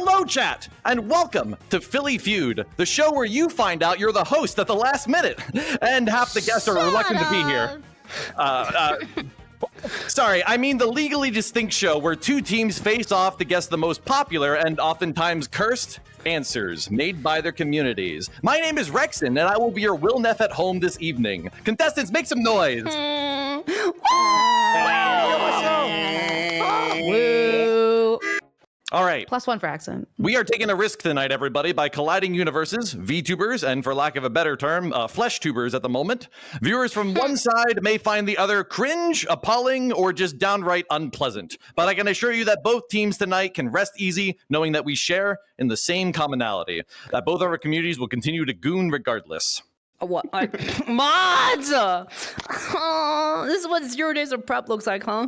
Hello, chat, and welcome to Philly Feud, the show where you find out you're the host at the last minute, and half the guests are reluctant to be here. Sorry, I mean the legally distinct show where two teams face off to guess the most popular and oftentimes cursed answers made by their communities. My name is Rexon, and I will be your Will Neff at home this evening. Contestants, make some noise. All right. +1 for accent. We are taking a risk tonight, everybody, by colliding universes, VTubers, and for lack of a better term, Fleshtubers at the moment. Viewers from one side may find the other cringe, appalling, or just downright unpleasant. But I can assure you that both teams tonight can rest easy knowing that we share in the same commonality, that both of our communities will continue to goon regardless. What? Mods! This is what 0 days of prep looks like, huh?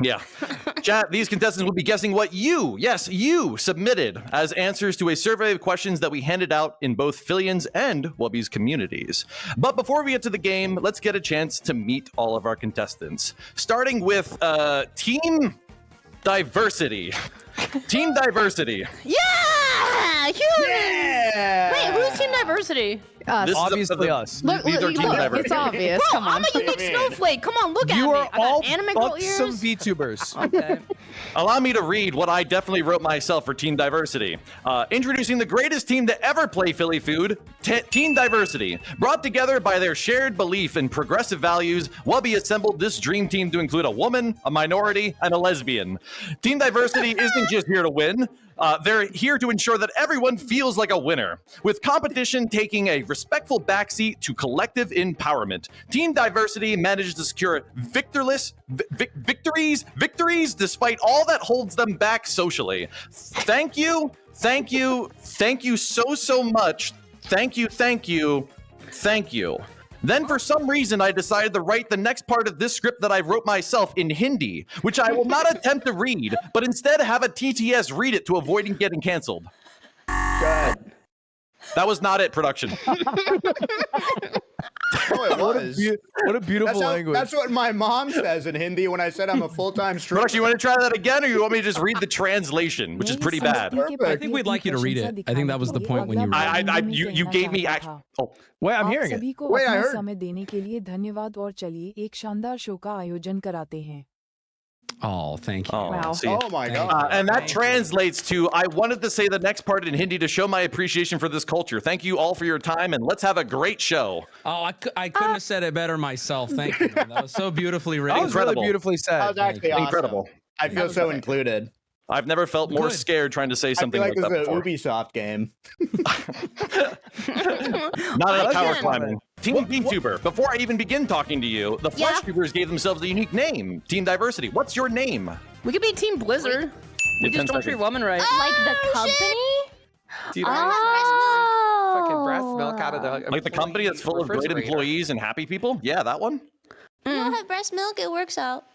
Yeah. Chat, these contestants will be guessing what you submitted as answers to a survey of questions that we handed out in both Filian's and Wubby's communities. But before we get to the game, let's get a chance to meet all of our contestants. Starting with Team Diversity. Team Diversity. Yeah! Yeah! Wait, who's Team Diversity? This Obviously us. Look, These are Team Diversity. it's obvious. Bro, Come on. I'm a unique snowflake. Come on, look at You me. are I got all anime girl some ears. VTubers. Okay. Allow me to read what I definitely wrote myself for Team Diversity. Introducing the greatest team to ever play Philly Feud, Team Diversity. Brought together by their shared belief in progressive values, Wubby assembled this dream team to include a woman, a minority, and a lesbian. Team Diversity isn't just here to win. They're here to ensure that everyone feels like a winner, with competition taking a respectful backseat to collective empowerment. Team Diversity managed to secure victories despite all that holds them back socially. Thank you so much. Thank you. Then for some reason, I decided to write the next part of this script that I wrote myself in Hindi, which I will not attempt to read, but instead have a TTS read it to avoid getting canceled. Good. That was not it, production. Oh, it was. What a beautiful language. That's what my mom says in Hindi when I said I'm a full-time streamer. Production, you want to try that again, or you want me to just read the translation, which is pretty bad? I think we'd like you to read it. I think that was the point when you read it. You gave me oh. Wait, I'm hearing it. Wait, I heard. समय देने के लिए धन्यवाद और चलिए एक शानदार show का आयोजन कराते हैं. Oh, thank you. Wow. See, Oh my god. and that translates to, I wanted to say the next part in Hindi to show my appreciation for this culture. Thank you all for your time, and let's have a great show. Oh, I couldn't have said it better myself. Thank you. Man. That was so beautifully written. That was really Incredible. beautifully That said. was actually awesome. Incredible. I feel so included. I've never felt more Good. scared trying to say I something feel like like this that is before. an Ubisoft game. Not a tower Listen. climbing. Team VTuber, before I even begin talking to you, the Yeah. Fleshtubers gave themselves a unique name, Team Diversity. What's your name? We could be Team Blizzard. We Yeah, 10 just don't treat seconds. women right. Like the company? Dude, fucking breast milk out of the Like the company that's full of great refrigerator. employees and happy people? Yeah, that one? You don't have breast milk, it works out.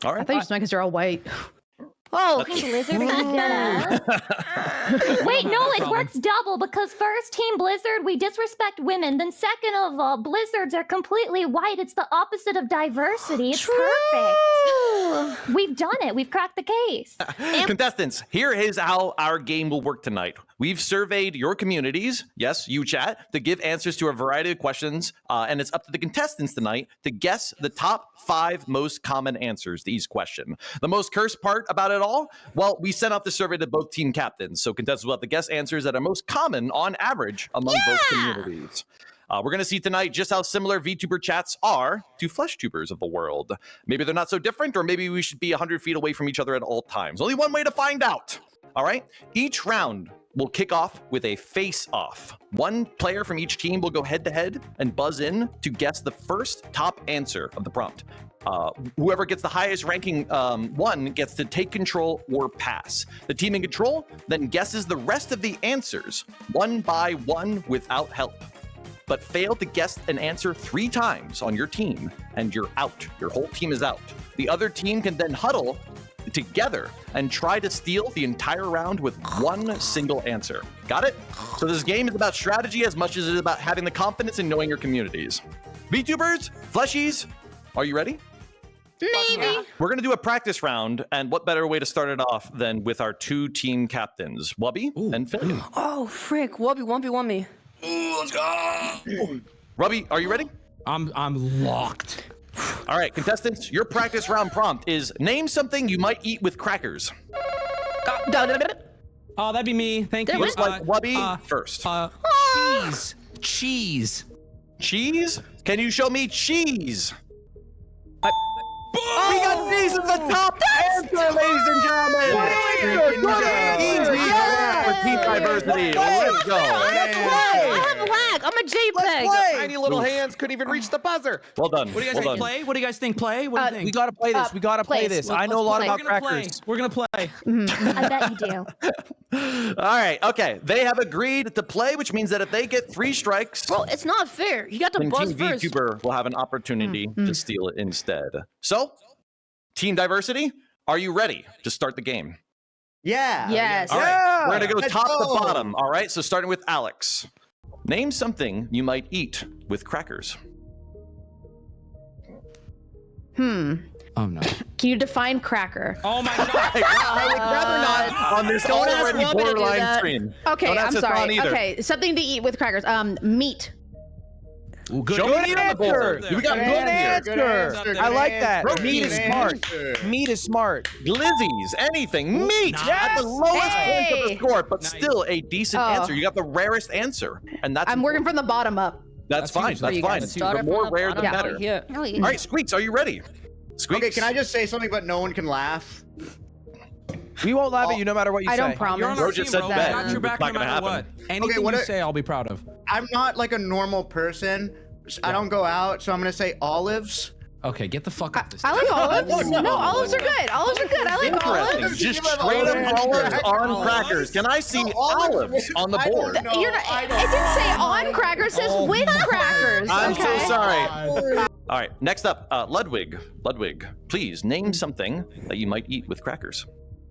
All I right. thought you just meant because you're all white. Oh, Blizzard Wait, no, it works double because first, Team Blizzard, we disrespect women. Then second of all, Blizzards are completely white. It's the opposite of diversity. It's perfect. We've done it. We've cracked the case. Contestants, here is how our game will work tonight. We've surveyed your communities, yes, you chat, to give answers to a variety of questions, and it's up to the contestants tonight to guess the top 5 most common answers to each question. The most cursed part about it all, well, we sent out the survey to both team captains, so contestants will have to guess answers that are most common on average among both communities. We're going to see tonight just how similar VTuber chats are to Fleshtubers of the world. Maybe they're not so different, or maybe we should be 100 feet away from each other at all times. Only one way to find out. All right? Each round will kick off with a face-off. One player from each team will go head-to-head and buzz in to guess the first top answer of the prompt. Whoever gets the highest ranking one gets to take control or pass. The team in control then guesses the rest of the answers one by one without help. But fail to guess an answer 3 times on your team, and you're out. Your whole team is out. The other team can then huddle together and try to steal the entire round with one single answer. Got it? So this game is about strategy as much as it is about having the confidence in knowing your communities. VTubers, Fleshies, are you ready? Maybe. We're going to do a practice round, and what better way to start it off than with our two team captains, Wubby and Filian. Oh, frick. Wubby, wumpy, wumpy. Let's go. Wubby, are you ready? I'm locked. All right, contestants, your practice round prompt is name something you might eat with crackers. Oh, that'd be me. Thank you. Looks like Wubby first. Cheese. Cheese. Cheese? Can you show me cheese? We got cheese at the top answer, ladies and gentlemen. Easy for team diversity. Let's go. I have lag. I'm a JPEG. Tiny little hands couldn't even reach the buzzer. Well done. What do you guys think? Play? What do you guys think? Play? What do you think? We gotta play this. We gotta play this. I know a lot about crackers. We're gonna play. I bet you do. All right. Okay. They have agreed to play, which means that if they get 3 strikes, Bro, it's not fair. You got to then buzz Team first. VTuber will have an opportunity to steal it instead. So, Team Diversity, are you ready to start the game? Yeah. Yes. All right. We're gonna go Let's top to go. bottom. All right. So starting with Alex, name something you might eat with crackers. Oh no. Can you define cracker? Oh my god. I would rather not on this Don't ask already Wubby to do borderline that. stream. Okay, Don't ask I'm us on sorry. either. Okay, something to eat with crackers. Meat. Ooh, good. Show me on the board. answer. We got Good good answer. here. I like that. Protein Meat is smart. answer. Meat is smart. Glizzies, anything, meat at the lowest point of the Hey. score, but Nice. still a decent Oh. answer. You got the rarest answer, and that's I'm working from the bottom up. That's fine. huge. That's you fine. guys. The more rare, the better. Yeah. Oh, All right, Squeex, are you ready? Squeex. Okay, can I just say something but no one can laugh? We won't laugh at you no matter what you I say. don't You're promise. on Bro our just team, said bro. bet. I got your back It's not no gonna matter happen. what. Anything what you are- say, I'll be proud of. I'm not like a normal person. I don't go out, so I'm gonna say olives. Okay, get the fuck up this. I like olives. No, olives are good. Olives are good. I like Interesting. olives. Just Give him straight olives. up olives on Olives. crackers. Can I see No, olives on the I don't board? know. You're not, it didn't say on crackers. It says with crackers. I'm okay? so sorry. All right, next up, Ludwig. Ludwig, please name something that you might eat with crackers.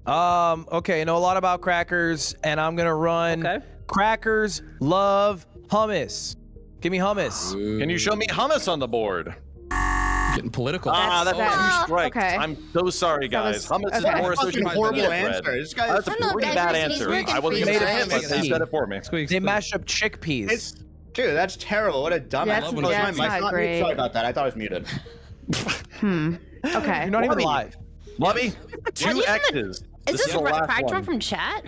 Okay, I know a lot about crackers, and I'm gonna run crackers love hummus. Give me hummus. Can you show me hummus on the board? Getting political. That's That's- 2 strikes. okay. I'm so sorry, guys. Hummus is okay. more Fucking associated with horrible pita bread. answer. This guy That's is a pretty bad answer. I wasn't you. gonna say Made it, it but they easy. said it for me. Squeaks, They please. mash up chickpeas. It's, dude, that's terrible. What a dumbass. That's- Oh, that's my not mic's not great. muted. Sorry about that. I thought it was muted. Okay. You're not even Wubby. live. Wubby, Are 2 these from X's. Is this the a last fact one. from chat?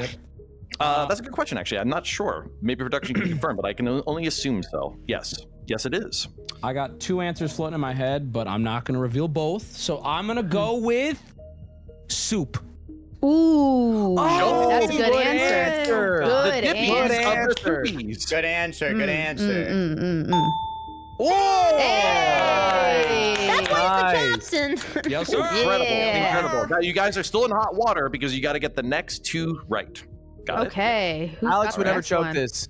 That's a good question, actually. I'm not sure. Maybe production can confirm, but I can only assume so. Yes. Yes, it is. I got 2 answers floating in my head, but I'm not gonna reveal both. So I'm gonna go with soup. Ooh. That's a good good answer. answer. The Good dippies answer. of the answer. soupies. Good answer. Good answer. Whoa! That's why Nice. he's the captain. Yes, sir. Incredible, Yeah. incredible. Now, you guys are still in hot water because you got to get the next 2 right. Got it? Okay. Who's Alex got would the never next choke one? this.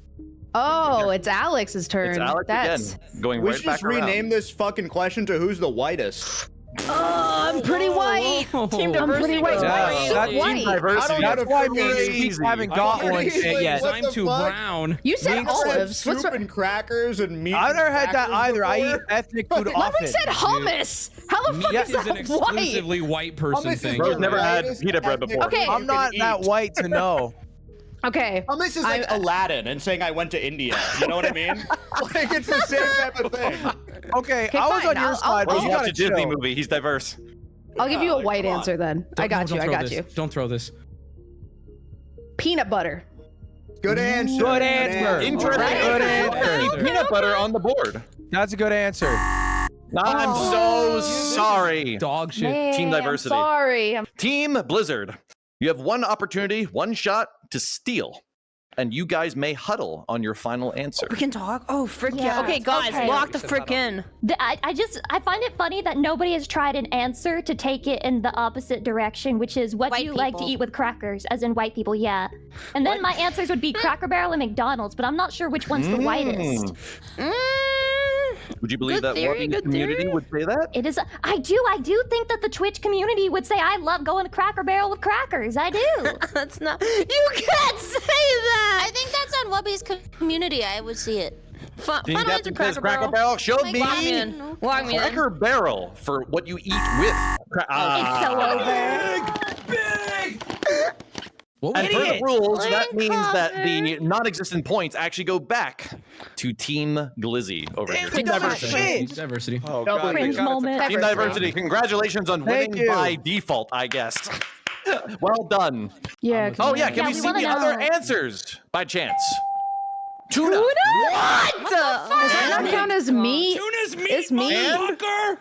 Oh, it's Alex's turn. It's Alex That's... again, going We right should back just rename around. this fucking question to who's the whitest. Oh, I'm pretty white. Team I'm pretty white. Yeah, Why are you that's so white? Diversity. That's why me and Crazy. Squeex haven't got can't one even- yet. What I'm the too fuck? brown. You said Me olives. What's soup wrong? and crackers and meat. I've never had that crackers either. I eat before. ethnic food Ludwig often. Ludwig said hummus. How the fuck Yeah, is Is an that white? exclusively white person Hummus is thing. Bro's the never had whitest pita bread ethnic before. Okay. food I'm you not can that eat. white to know. Okay. Hummus is like Aladdin and saying I went to India. You know what I mean? Like it's the same type of thing. Okay, Okay, I was fine. on your I'll- side, but Bro's you watched gotta a Disney chill. movie. He's diverse. I'll give you a Like, white come on. answer then. I Don't- got don't you. I throw got this. you. Don't throw this. Peanut butter. Good answer. Good answer. Interesting. Right? Good Okay, answer. okay, Peanut butter on the board. That's a good answer. I'm so sorry. Dog shit. Man, Team diversity. I'm sorry. Team Blizzard, you have 1 opportunity, 1 shot to steal, and you guys may huddle on your final answer. We can talk. Oh, frick yeah. Yeah, Okay, guys, okay. lock the frick in. I find it funny that nobody has tried an answer to take it in the opposite direction, which is what White do you like to people. eat with crackers, as in white people, yeah. And then my answers would be Cracker Barrel and McDonald's, but I'm not sure which one's the whitest. Would you believe Good that theory, Wubby's good community theory. would say that? It is. I do think that the Twitch community would say I love going to Cracker Barrel with crackers. I do. That's not. You can't say that. I think that's on Wubby's community. I would see it. Team Captain says Cracker Barrel. Show me Walk me in. Walk me in. Cracker Barrel for what you eat with. It's so over. And per the rules, that means that the non-existent points actually go back to Team Glizzy over here. Team Diversity. Diversity. Oh, God. Cringe moment. Team Diversity, congratulations on Thank winning you. by default, I guess. Well done. Yeah. Oh yeah, can Yeah, we we see wanna the know. other answers by chance? Tuna. What? Does that not count as meat? Tuna's meat, It's meat. motherfucker!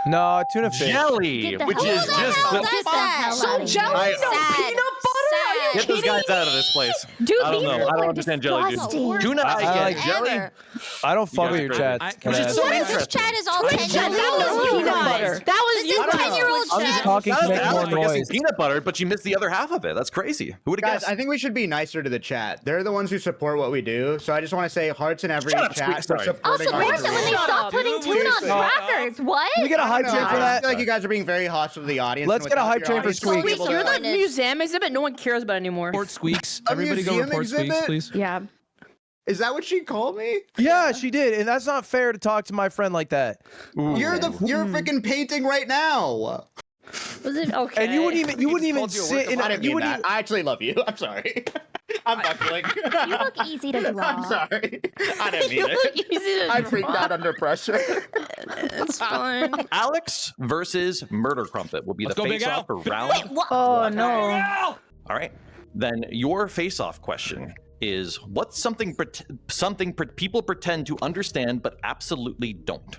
No, tuna fish. Jelly, Get the which hell is out of just here. the Get the hell So out of jelly, here. no Sad. peanut butter? Are you get those kidding guys out of this place. Dude, I don't these know. people I don't are understand jelly, dude. disgusting. Tuna, I like get jelly. I don't fuck with your guys are chat. crazy. Which is so This interesting. chat is all That 10-year-olds. was you guys. That was you This is guys. 10-year-old I'm just chat. talking Shout to out to make more Alex for guessing noise. peanut butter, but she missed the other half of it. That's crazy. Who would have Guys, guessed? I think we should be nicer to the chat. They're the ones who support what we do. So I just want to say hearts in every Shut up, chat Squeex, for sorry. supporting Also, our where's it when they career. Shut stop up. putting tuna on Seriously. crackers? What? Can we get a hype I train for feel that? like you guys are being very hostile to the audience. Let's and get a without hype your train for audience being Squeex. able Squeex, to- you're the museum exhibit no one cares about anymore. Report Squeaks. A Everybody go museum report exhibit? Squeaks, please. Yeah. Is that what she called me? Yeah, she did, and that's not fair to talk to my friend like that. You're freaking painting right now. Was it okay? And you wouldn't even told you a sit in. I didn't You mean wouldn't. that. I actually love you. I'm sorry. I'm buckling. You look easy to draw. I'm sorry. I didn't You mean look it. easy to I freaked out under pressure. It's fine. Alex versus Murder Crumpet will be Let's the go, Big face-off Al. for round. Oh no. All right. Then your face-off question is: what's something people pretend to understand but absolutely don't?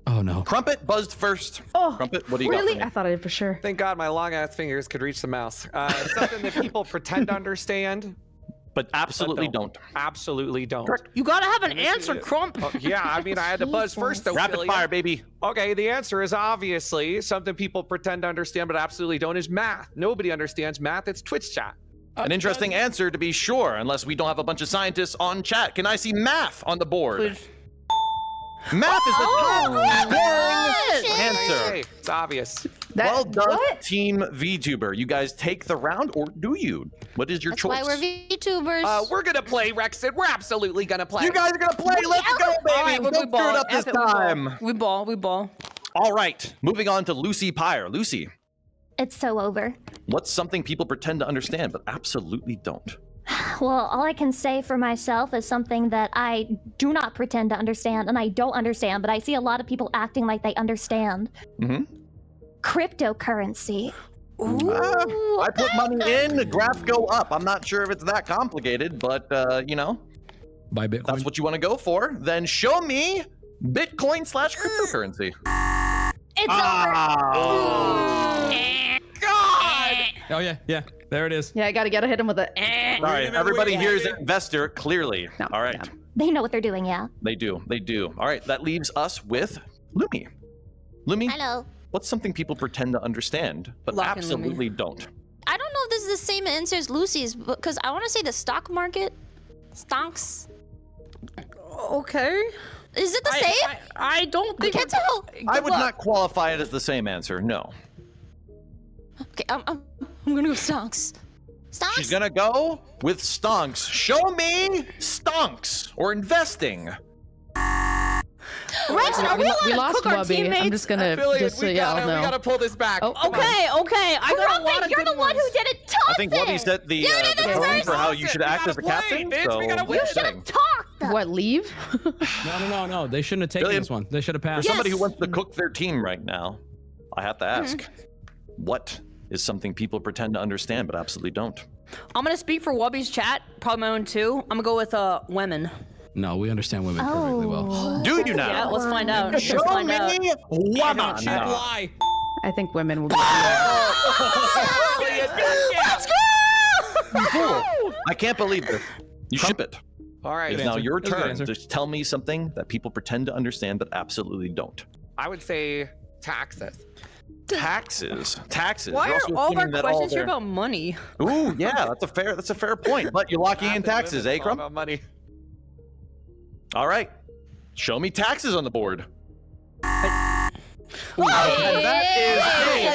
Oh no. Crumpet buzzed first. Oh, Crumpet, what do you really? got I for me? thought I did for sure. Thank God my long ass fingers could reach the mouse. Something that people pretend to understand, But absolutely but don't. absolutely don't. You gotta have an me see answer, it. Crump. Oh, yeah, I mean, I had to buzz first, though. Rapid Filian. fire, baby. Okay, the answer is obviously something people pretend to understand but absolutely don't is math. Nobody understands math. It's Twitch chat. An interesting answer to be sure, unless we don't have a bunch of scientists on chat. Can I see math on the board? Please. Math is the top Shit. scoring answer. Hey, it's obvious. Well done, Team VTuber. You guys take the round, or do you? What is your That's choice? why we're VTubers. We're gonna play, Rexon. We're absolutely gonna play. You guys are gonna play. Let's go, baby. All right, we Don't screw it ball. up this F it, we ball. time. We ball. We ball. All right, moving on to Lucy Pyre. Lucy, It's so over. what's something people pretend to understand but absolutely don't? Well, all I can say for myself is something that I do not pretend to understand, and I don't understand, but I see a lot of people acting like they understand. Mm-hmm. Cryptocurrency. I put money in, the graph go up. I'm not sure if it's that complicated, but you know, Buy Bitcoin. that's what you want to go for. Then show me Bitcoin/cryptocurrency. It's Oh yeah. There it is. Yeah, I gotta hit him with a. All right, everybody here is an investor, clearly. No, All right, no. over. They know what they're doing, yeah. they do. All right, that leaves us with Lumi. Lumi, Hello. what's something people pretend to understand but Lock in, Lumi. absolutely don't? I don't know if this is the same answer as Lucy's, because I want to say the stock market. Stonks. Okay. Is it the same? I don't I think. can't tell. I would not qualify it as the same answer. No. Okay, I'm gonna go stonks. Stonks? She's gonna go with stonks. Show me stonks or investing. Rexon, are we allowed We to lost cook our Wubby. teammates? I'm just gonna Filian, just so we y'all gotta know. pull this back. Oh, Come on. Okay. I got a lot Crumpet, of you're good the one ones. who did it. Toss I think Wubby it. set the did the tone first for how you should We act as gotta the captain. play, bitch, So we gotta what win. are you You should saying? have talked. What? Leave? No. They shouldn't have taken Filian, this one. They should have For passed. somebody who wants to cook their team right now, I have to ask, what is something people pretend to understand but absolutely don't? I'm gonna speak for Wubby's chat. Probably my own too. I'm gonna go with women. No, we understand women perfectly well. Do you now? Yeah, let's find out. Let's Show find me out. woman. Chat lie. I think women will be. Let's go! I can't believe this. You ship it. All right. It's now your That's a good turn. answer. Just tell me something that people pretend to understand but absolutely don't. I would say taxes. Taxes. Why You're are also all of our assuming that questions here their- about money? Ooh, yeah, that's a fair point. But you're locking in taxes, eh, It's all Crump? about money. All right. Show me taxes on the board. And that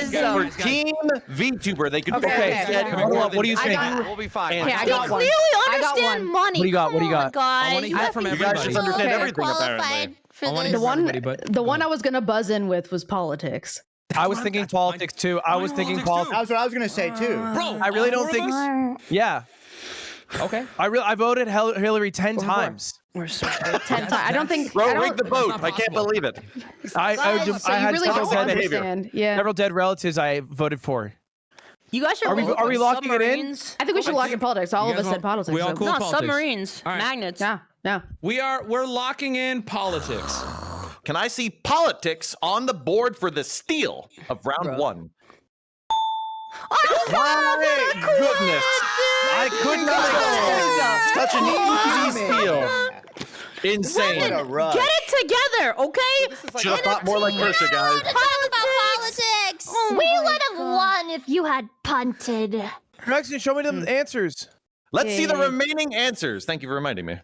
is Yes. for Team VTuber. They could Okay, hold on. What do you think? We'll be fine. Okay, I They got one. clearly I got understand one. money. What do you got? What do you got? I want to hear from You guys everybody. just understand Okay. everything, apparently. Qualified for I wanna this. hear The one, everybody, but the one I was gonna buzz in with was politics. I was thinking politics too. I was thinking politics. That's what I was gonna say too. Bro, I really don't think. Yeah, Okay. I voted Hillary 10 times. We're so 10 times. I don't think. Bro, I don't, rig the vote. not I can't possible. believe it. I so you had really several don't dead, understand. Yeah. several dead relatives I voted for. You guys should. Are we locking it in? submarines. I think we should lock in politics. All You of us guys said want- politics. we all so- cool? No, Politics. submarines, All right. magnets. Yeah. Yeah. We're locking in politics. Can I see politics on the board for the steal of round one? My goodness. I could not expect such an easy steal. Insane. What a rush. Get it together, okay? Should have thought more like Kersha, guys. Politics. We would have won if you had punted. Jackson, show me them answers. Let's see the remaining answers. Thank you for reminding me.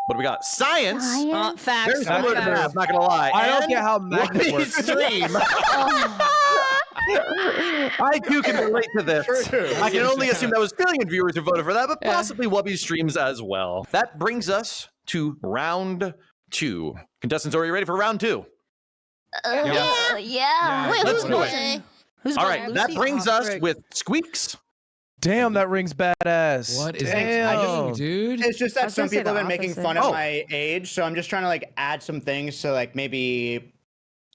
What do we got? Science. Science. Facts. Very similar to facts. math, not gonna lie. I don't And get how magnets work. stream. I too can relate to this. I can only assume that was Filian viewers who voted for that, but possibly Wubby streams as well. That brings us to round 2. Contestants, are you ready for round 2? Yeah. Wait, Let's who's do it. voting? Who's All voting? right, that Lucy? brings Oh, us frick. with Squeex. Damn, that ring's badass. What is Damn. that, dude? It's just I that was some gonna say people the have been making opposite. fun of Oh. my age, so I'm just trying to like add some things to like maybe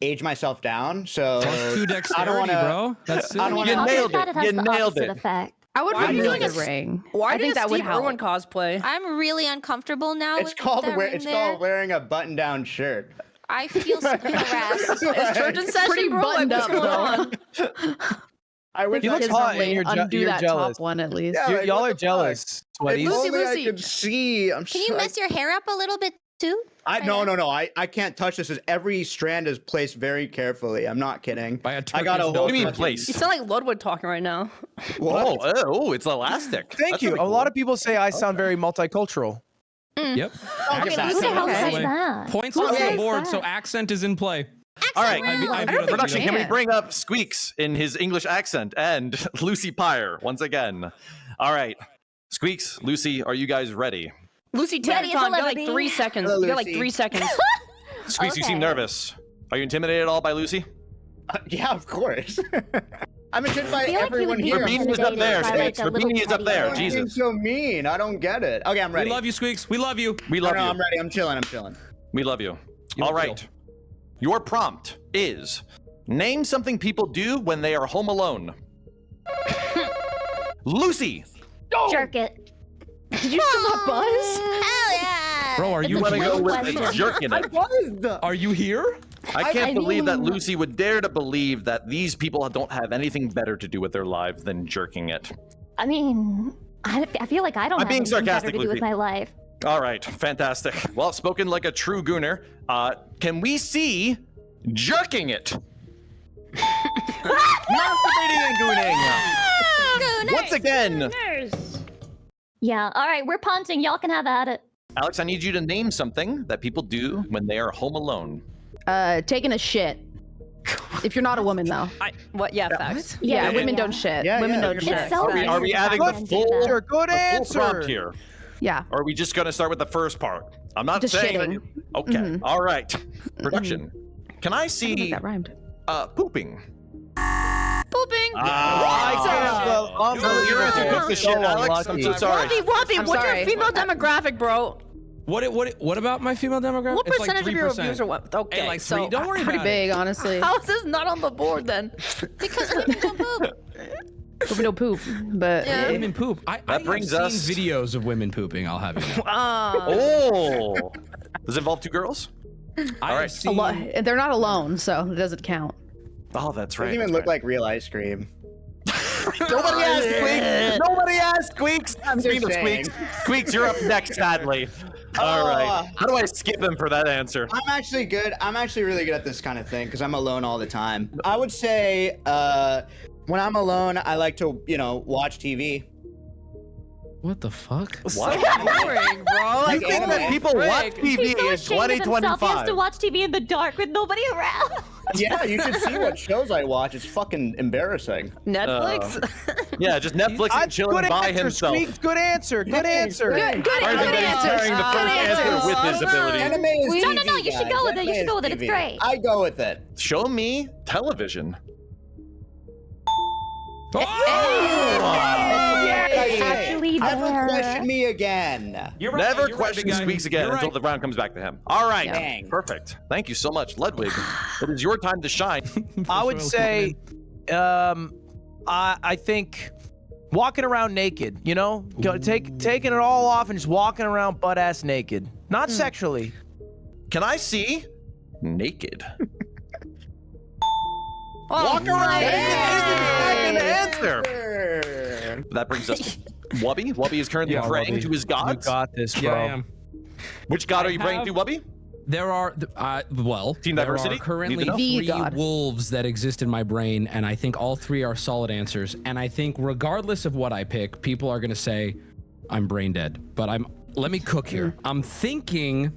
age myself down. So Plus 2 dexterity, I don't wanna- bro. That's I don't wanna- You I'll nailed just it. has You the nailed opposite it. effect. I would Why remove doing the a- ring. Why I think did that would Steve help. Irwin cosplay? I'm really uncomfortable now. it's with called that ring it's there. called wearing a button-down shirt. I feel harassed. It's church in session, Pretty bro. Like, buttoned what's up, going though. on? I wish He I looks could hot and Only you're undo you're that jealous. top one at least. Yeah, like, Y'all what are the jealous, If sweaties. Lucy, only Lucy. I could see. I'm Can you so- mess your hair up a little bit too? No. I can't touch this. Every strand is placed very carefully. I'm not kidding. By a I got a Turkish whole. What do you mean dog. place? You sound like Ludwig talking right now. Oh, it's elastic. Thank That's you. pretty A lot cool. of people say I sound very multicultural. Yep. Who the hell is says in play. that? Points Who on the says board, that? so accent is in play. All right, I production, can we can. bring up Squeex in his English accent and Lucy Pyre once again? All right, Squeex, Lucy, are you guys ready? Lucy, take Ready your as time. I'll You got ever like be. 3 seconds. Hello, You got like Lucy. 3 seconds. Squeex, you seem Okay. nervous. Are you intimidated at all by Lucy? Yeah, of course. I'm intimidated by I feel like you everyone would be here. Rabini is up there, intimidated by, like, Squeex. a little Rabini is up there. teddy bear. You're Jesus. so mean. I don't get it. Okay, I'm ready. We love you, Squeex. We love you. We No, love no, you. I'm ready. I'm chilling. We love you. You All will. right. Your prompt is name something people do when they are home alone. Lucy. Jerk it. Did you still not buzz? Hell yeah! Bro, are It's you a Want to trick go with question. jerking it? Are you here? I can't I believe that mean- Lucy would dare to believe that these people don't have anything better to do with their lives than jerking it. I mean, I feel like I don't I'm have being anything better sarcastic, to do with Lucy. my life. All right, fantastic. Well, spoken like a true gooner. Can we see jerking it? Masturbating and gooning. Once again, Yeah, all right, we're punting. Y'all can have at it. Alex, I need you to name something that people do when they are home alone. Taking a shit. If you're not a woman, though. What? Yeah, facts. Yeah, women don't shit. Yeah, women yeah, don't you're shit. right. It's so Are we weird that adding men the do full, that. Answer, good the full answer. prompt here? Yeah. Or are we just going to start with the first part? I'm not Just saying shitting. that. Okay. All right. Production. Can I I think see that rhymed. pooping? Pooping. I can't believe You're going to it. cook the shit, So Alex. I'm so unlucky. sorry. Wubby, I'm what's sorry. your female demographic, bro? What about my female demographic? What It's percentage like of your 3%. reviews are what? Okay, Hey, like so 3. Don't worry Pretty about big, it. honestly. how is this not on the board then? Because women don't poop. Women don't poop, but Yeah. Women poop. I brings have us- seen videos of women pooping. I'll have you know. Oh. Does it involve 2 girls? I right. have seen. they're not alone, so it doesn't count. Oh, that's right. Doesn't even that's look right. like real ice cream. Nobody asked Squeex. Nobody asked Squeex. I'm just Speaking of saying. Squeex, you're up next, sadly. All right. How do I skip him for that answer? I'm actually good. I'm actually really good at this kind of thing because I'm alone all the time. I would say when I'm alone, I like to, watch TV. What the fuck? What? Boring, bro. You think that people watch TV He's so in ashamed of himself. He has 2025? to watch TV in the dark with nobody around. Yeah, you should see what shows I watch. It's fucking embarrassing. Netflix. Yeah, just Netflix and chilling Good by answer, himself. Squeex. Good answer. Good answer. Good I think that he's sharing the first answer with his ability. Anime is No, TV, you should guys. go with it. You Anime should go is with it. It's TV. great. I go with it. Show me television. Actually, Never there. question me again. You're right. Never you're question right, big guy. Squeex again You're until right. the round comes back to him. All right. Dang. Perfect. Thank you so much, Ludwig. It is your time to shine. I would say, I think walking around naked, you know, taking it all off and just walking around butt ass naked, not sexually. Can I see naked? Oh, Walk around yeah. naked is an answer. That brings us to Wubby. Wubby is currently praying Wubby, to his You gods. got this, bro. Yeah, I am. Which god I are you praying to, have- Wubby? There are, Team there diversity? are currently Need to know. The 3 god. wolves that exist in my brain, and I think all 3 are solid answers. And I think regardless of what I pick, people are gonna say I'm brain dead. But let me cook here. I'm thinking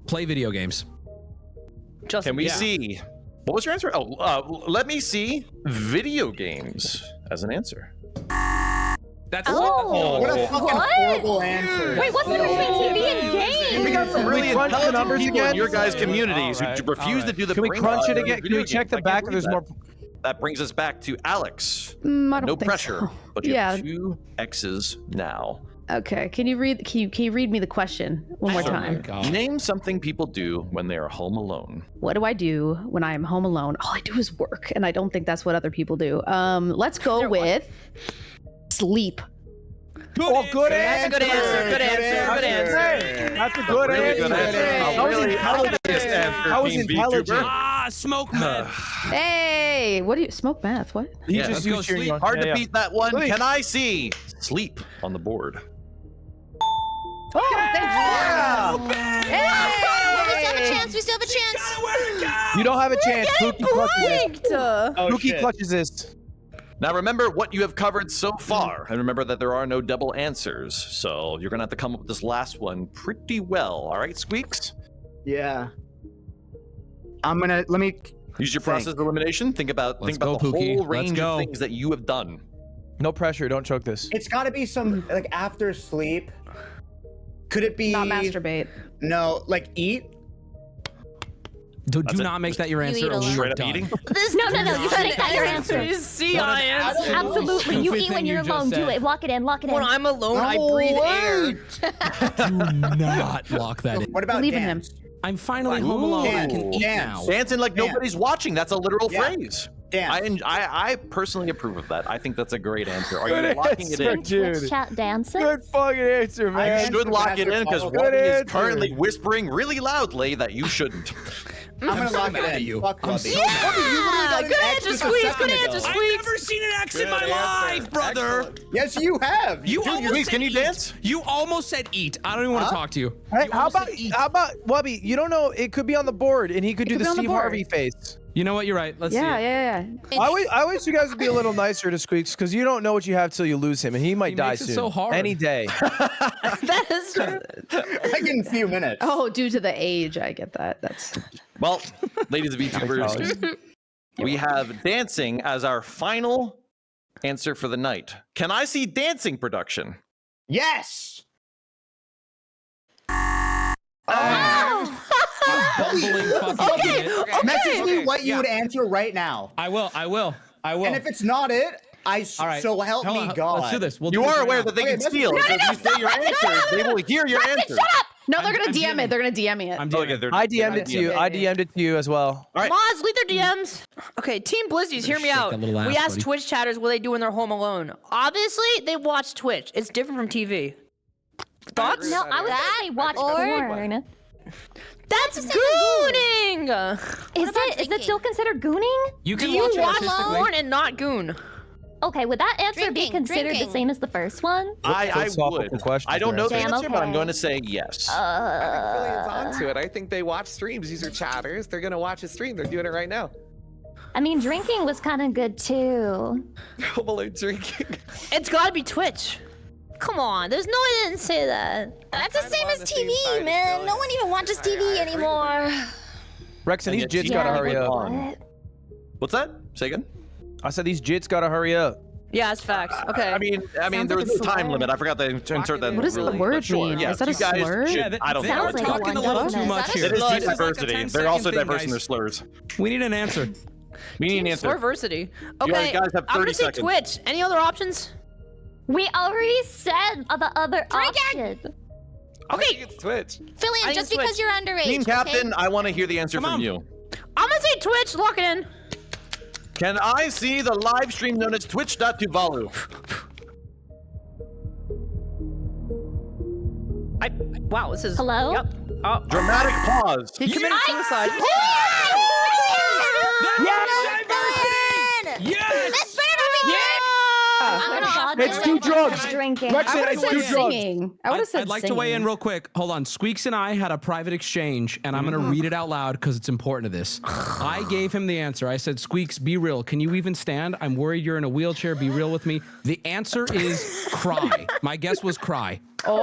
play video games. Just Can we see? What was your answer? Oh, let me see video games as an answer. That's Oh, What a fucking what? horrible answer. Wait, what's the difference between TV and games? We got some really Can we crunch the intelligent numbers people in again? your guys' communities All right, who refuse all to do the Can we brain crunch rot it of again? Can video we check games. the I can't back? believe There's that. more. That brings us back to Alex. I don't No think pressure, so. but you Yeah. have 2 X's now. Okay. Can you read me the question one more Oh my time? God. Name something people do when they are home alone. What do I do when I am home alone? All I do is work, and I don't think that's what other people do. Let's go with sleep. Good That's a good answer. Good answer. Good answer. That's a good Really good answer. answer. That was Really intelligent. honest answer, That was Team intelligent. VTuber. Smoke meth. Hey, what do you smoke math? What? He Yeah, just let's go used your sleep. young- Hard yeah, to yeah. beat that one. Sleep. Can I see sleep on the board? Oh, Yeah. We still have a chance. We still have a chance. You don't have a chance. Pookie clutches this. Oh, Pookie shit. clutches this. Now remember what you have covered so far, and remember that there are no double answers. So you're gonna have to come up with this last one pretty well. All right, Squeex? Yeah. Let me. Use your Think. process of elimination. Think about Let's the go, Pookie. whole Let's range go. of things that you have done. No pressure. Don't choke this. It's got to be some like after sleep. Could it be not masturbate. No, like eat. Do That's it. not make that your You answer eat or a we lot. are Straight up done. eating. No, you should make that your answer. See, What I an answer. Absolutely. You stupid eat when thing you're you just alone. Do said. it. Lock it in. Lock it in. When I'm alone, I No breathe way. air. Do not lock that in. What about Believe in him. dance? I'm finally home alone. I can eat Dance. now. Dancing like Dance. nobody's watching. That's a literal Yeah. phrase. Dance. I personally approve of that. I think that's a great answer. Are Good you locking it answer. in? Twitch chat dancing. Good fucking answer, You man. should lock it in because Good Wubby is answer. currently whispering really loudly that you shouldn't. I'm gonna so lock mad it at in. you. Fuck I'm Wubby. so Wubby, you literally got an good X answer, just a Squeex, second good ago. answer, I've never seen an X in my life, brother. Yes, you have. You Dude, almost Squeex, said can you eat. dance? You almost said eat. I don't even want to talk to you. Hey, You how almost about said eat. Wubby? You don't know. It could be on the board, and he could do could the be on the Steve board. Harvey face. You know what? You're right. Let's see. Yeah. I wish you guys would be a little nicer to Squeex because you don't know what you have till you lose him, and he might He die makes it soon. so hard. Any day. That is true. Like in a few minutes. Oh, due to the age, I get that. That's Well, ladies of VTubers, we have dancing as our final answer for the night. Can I see dancing production? Yes. Bumbling fucking idiot. Message me what you would answer right now. I will. And if it's not it, All right. so help Hold me on, God. Let's do this. We'll You do this are right aware now. that they Okay, can that's- steal. No, So if you say your answers, they will hear your answers. no. They're gonna I'm DM DMing. it. They're gonna DM me it. I'm Oh, doing yeah, it. they're- I DM'd it to you. I DM'd it to you as well. All right. Mods, leave their DMs. Okay, Team Blizzies, hear me shake out. that little We ass, asked buddy. Twitch chatters what they do when they're home alone. Obviously, they watch Twitch. It's different from TV. Thoughts? No, I was gonna say watch porn. That's gooning. Is it still considered gooning? You Do can you watch it watch artistically. porn and not goon? Okay, would that answer be Drinking, considered drinking. the same as the first one? I Philosophical would. questions I don't know the there. answer, Damn, but I'm okay. going to say yes. I think Filian's onto it. I think they watch streams. These are chatters. They're gonna watch a stream. They're doing it right now. I mean, drinking was kind of good too. Home alone drinking. It's gotta be Twitch. come on. There's no one didn't say that. That's the same as TV, man. No one even watches TV anymore. Rex, and these jits gotta hurry up. What's that? Say again. I said these jits gotta hurry up. Yeah, it's facts. Okay. I mean, there was no time limit. I forgot to insert that. What does the word mean? Yeah, Is that a you guys slur? should- I don't they know. are what it's talking a called. little too much here. It is This deep like a diversity. 10 They're also second thing, diverse in guys. their slurs. We need an answer. We need an answer. Diversity. You Okay. guys have I'm 30 gonna say seconds. Twitch. Any other options? We already said the other option. Okay, it's Twitch. Filian, I just think because Twitch. you're underage. Team okay? captain, I want to hear the answer Come from on. you. I'm gonna say Twitch. Lock it in. Can I see the live stream known as twitch.tuvalu? Wow, this is. Hello? Yep. Oh, Dramatic pause. he committed suicide. Yes! It's two drugs. Drinking. Rex, I would it's have two said drugs. singing. I would have said I'd like singing. to weigh in real quick. Hold on. Squeex and I had a private exchange, and I'm going to read it out loud because it's important to this. I gave him the answer. I said, Squeex, be real. Can you even stand? I'm worried you're in a wheelchair. Be real with me. The answer is cry. My guess was cry. Oh,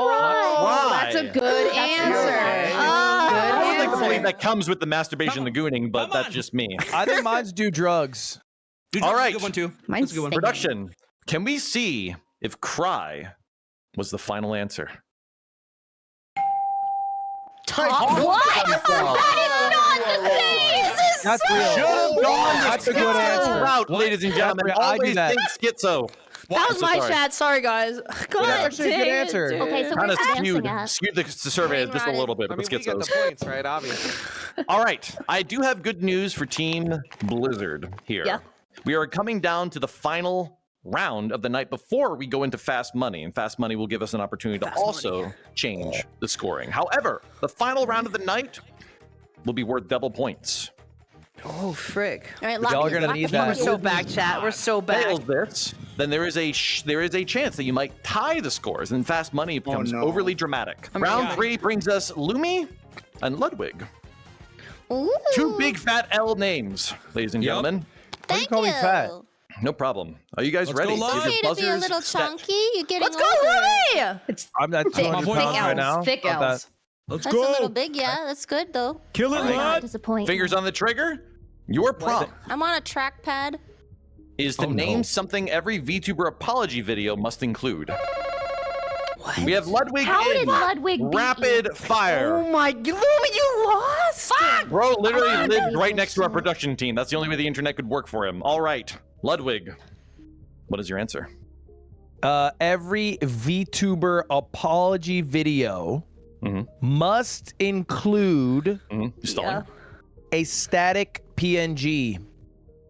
Why? that's a good answer. I would like to Good believe answer. that comes with the masturbation and the gooning, but that's just me. I think mine's do drugs. Dude, All that's a right. good one, too. Mine's That's a good one. singing. Production, can we see if cry was the final answer? What? That's real. Should have gone That's a the good schizo answer. route, ladies and gentlemen. That's real. I do Always that. think schizo. That was I'm so my sorry. chat. Sorry, guys. God, actually a good dang it, answer. dude. Okay, so Kind we're of skewed dancing at. the survey just a little bit I with mean, the we get the schizos. points, right? Obviously. All right, I do have good news for Team Blizzard here. Yeah. We are coming down to the final round of the night before we go into Fast Money, and Fast Money will give us an opportunity to also change the scoring. However, the final round of the night will be worth double points. Oh, frick. All right, Y'all are gonna need We're that. so back, chat. We're so back. Fails this, then there is a chance that you might tie the scores, and Fast Money becomes no. overly dramatic. mean, Round yeah. 3 brings us Lumi and Ludwig. Ooh, Two big fat L names, ladies and Yep. gentlemen. thank call me you. fat? No problem. Are you guys Let's ready? go, Lud. Is your Okay to be a buzzers little set? chunky. You're getting Let's go, older. Louie! It's I'm at thick, 200 thick pounds right now. L's. Thick Not L's. Let's That's a little big, yeah. That's good though. Kill it, I'm not Lud. disappointed. Fingers on the trigger. Your prompt I'm on a trackpad. is to Oh, no. name something every VTuber apology video must include. We have Ludwig How in did Ludwig beat rapid fire. Oh my, Louie, you lost! Bro literally on, lived baby. right next to our production team. That's the only way the internet could work for him. All right, Ludwig, what is your answer? Every VTuber apology video Mhm. must include You stalling? a static PNG.